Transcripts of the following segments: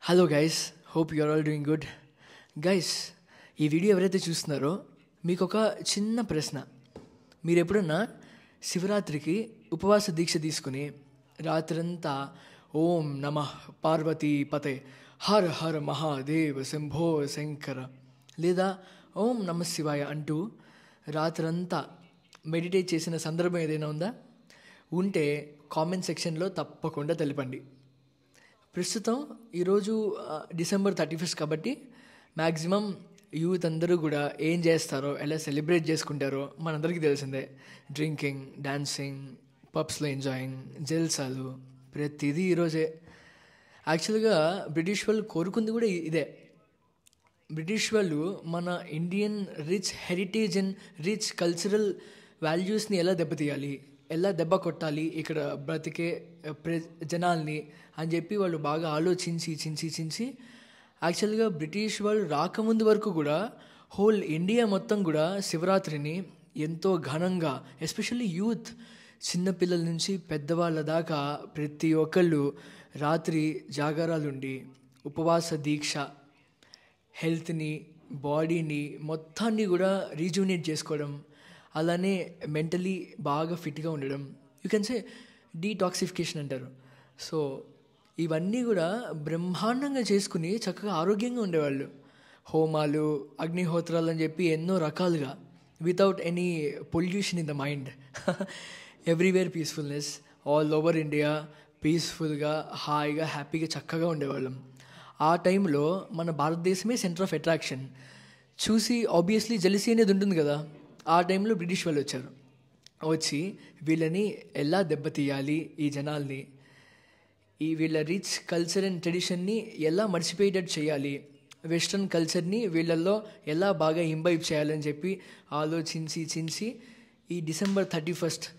Hello guys, hope you're all doing good. Guys, ఈ video ఎవరైతే చూస్తున్నారో మీకు ఒక చిన్న ప్రశ్న. మీరు ఎప్పుడన్నా శివరాత్రికి ఉపవాస దీక్ష తీసుకుని రాత్రంతా ఓం నమః పార్వతీ పతే హర హర మహాదేవ శంభో శంకర లేదా ఓం నమః శివాయ అంటూ రాత్రంతా మెడిటేట్ చేసిన సందర్భం ఏదైనా ఉందా? ఉంటే కామెంట్ సెక్షన్లో తప్పకుండా తెలపండి. ప్రస్తుతం ఈరోజు డిసెంబర్ 31 కాబట్టి మ్యాక్సిమం యూత్ అందరూ కూడా ఏం చేస్తారో, ఎలా సెలబ్రేట్ చేసుకుంటారో మనందరికీ తెలిసిందే. డ్రింకింగ్, డాన్సింగ్, పబ్స్లో ఎంజాయింగ్, జల్సాలు, ప్రతిదీ ఈరోజే. యాక్చువల్గా బ్రిటిష్ వాళ్ళు కోరుకుంది కూడా ఇదే. బ్రిటిష్ వాళ్ళు మన Indian rich heritage and rich cultural వాల్యూస్ని ఎలా దెబ్బతీయాలి, ఎలా దెబ్బ కొట్టాలి ఇక్కడ బ్రతికే జనాల్ని అని చెప్పి వాళ్ళు బాగా ఆలోచించి యాక్చువల్గా బ్రిటిష్ వాళ్ళు రాకముందు వరకు కూడా హోల్ ఇండియా మొత్తం కూడా శివరాత్రిని ఎంతో ఘనంగా, ఎస్పెషల్లీ యూత్, చిన్నపిల్లల నుంచి పెద్దవాళ్ళ దాకా ప్రతి ఒక్కళ్ళు రాత్రి జాగారాలుండి ఉపవాస దీక్ష హెల్త్ని, బాడీని మొత్తాన్ని కూడా రీజువినేట్ చేసుకోవడం, అలానే మెంటలీ బాగా ఫిట్గా ఉండడం, యూ కెన్ సే డీటాక్సిఫికేషన్ అంటారు. సో ఇవన్నీ కూడా బ్రహ్మాండంగా చేసుకుని చక్కగా ఆరోగ్యంగా ఉండేవాళ్ళు. హోమాలు, అగ్నిహోత్రాలు అని చెప్పి ఎన్నో రకాలుగా, without any pollution in the mind. Everywhere peacefulness, all over India పీస్ఫుల్గా, హాయిగా, హ్యాపీగా, చక్కగా ఉండేవాళ్ళం. ఆ టైంలో మన భారతదేశమే సెంటర్ ఆఫ్ అట్రాక్షన్. చూసి ఆబ్వియస్లీ జెలసీ అనేది ఉంటుంది కదా. ఆ టైంలో బ్రిటిష్ వాళ్ళు వచ్చి వీళ్ళని ఎలా దెబ్బతీయాలి, ఈ జనాల్ని, ఈ వీళ్ళ రిచ్ కల్చర్ అండ్ ట్రెడిషన్ని ఎలా మర్చిపోయేటట్టు చేయాలి, వెస్ట్రన్ కల్చర్ని వీళ్ళల్లో ఎలా బాగా ఇంబైబ్ చేయాలని చెప్పి ఆలోచించి ఈ డిసెంబర్ 31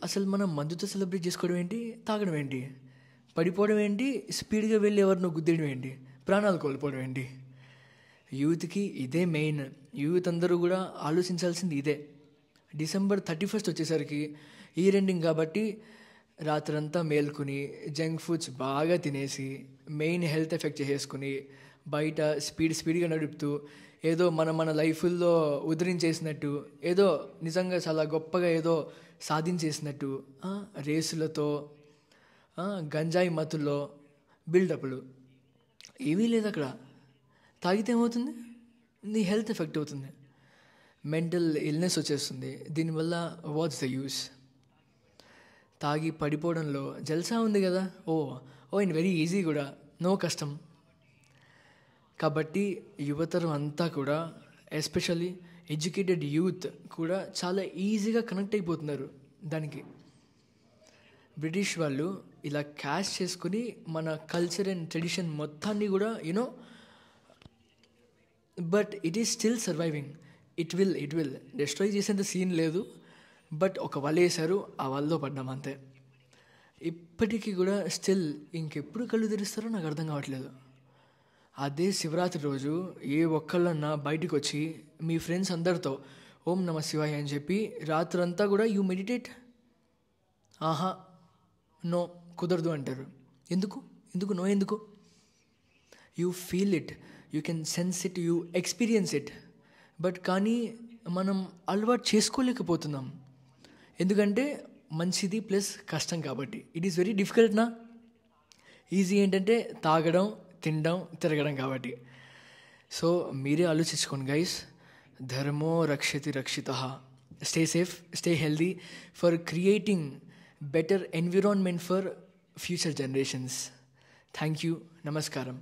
అసలు మనం మందుతో సెలబ్రేట్ చేసుకోవడం ఏంటి, తాగడం ఏంటి, పడిపోవడం ఏంటి, స్పీడ్గా వెళ్ళి ఎవరినో గుద్దేయడం ఏంటి, ప్రాణాలు కోల్పోవడం ఏంటి? యూత్కి ఇదే మెయిన్. యూత్ అందరూ కూడా ఆలోచించాల్సింది ఇదే. డిసెంబర్ 31 వచ్చేసరికి ఈ రెండింగ్ కాబట్టి రాత్రంతా మేల్కొని జంక్ ఫుడ్స్ బాగా తినేసి మెయిన్ హెల్త్ ఎఫెక్ట్ చేసేసుకుని బయట స్పీడ్గా నడుపుతూ ఏదో మన లైఫ్లో ఉద్ధరించేసినట్టు, ఏదో నిజంగా చాలా గొప్పగా ఏదో సాధించేసినట్టు రేసులతో, గంజాయి మత్తుల్లో బిల్డప్లు ఏమీ లేదు అక్కడ. తాగితే ఏమవుతుంది? నీ హెల్త్ ఎఫెక్ట్ అవుతుంది, మెంటల్ ఇల్నెస్ వచ్చేస్తుంది. దీనివల్ల వాట్స్ ద యూస్? తాగి పడిపోవడంలో జల్సా ఉంది కదా. ఇన్ వెరీ ఈజీ కూడా, నో కష్టం. కాబట్టి యువతరం అంతా కూడా, ఎస్పెషల్లీ ఎడ్యుకేటెడ్ యూత్ కూడా చాలా ఈజీగా కనెక్ట్ అయిపోతున్నారు దానికి. బ్రిటిష్ వాళ్ళు ఇలా క్యాష్ చేసుకుని మన కల్చర్ అండ్ ట్రెడిషన్ మొత్తాన్ని కూడా but it is still surviving. It will destroy చేసేంత సీన్ లేదు. బట్ ఒక వల వేశారు, ఆ వలలో పడ్డాం అంతే. ఇప్పటికీ కూడా స్టిల్ ఇంకెప్పుడు కళ్ళు తెరుస్తారో నాకు అర్థం కావట్లేదు. అదే శివరాత్రి రోజు ఏ ఒక్కళ్ళన్నా బయటకు వచ్చి మీ ఫ్రెండ్స్ అందరితో ఓం నమ శివాయ అని చెప్పి రాత్రంతా కూడా యూ మెడిటేట్, నో కుదరదు అంటారు. ఎందుకు? You feel it, you can sense it, you experience it. But కానీ మనం అలవాటు చేసుకోలేకపోతున్నాం. ఎందుకంటే మంచిది ప్లస్ కష్టం కాబట్టి. ఇట్ ఈస్ వెరీ డిఫికల్ట్ నా. ఈజీ ఏంటంటే తాగడం, తినడం, తిరగడం కాబట్టి. సో మీరే ఆలోచించుకోండి గైస్. ధర్మో రక్షతి రక్షితః. Stay safe, stay healthy for creating better environment for future generations. Thank you. Namaskaram.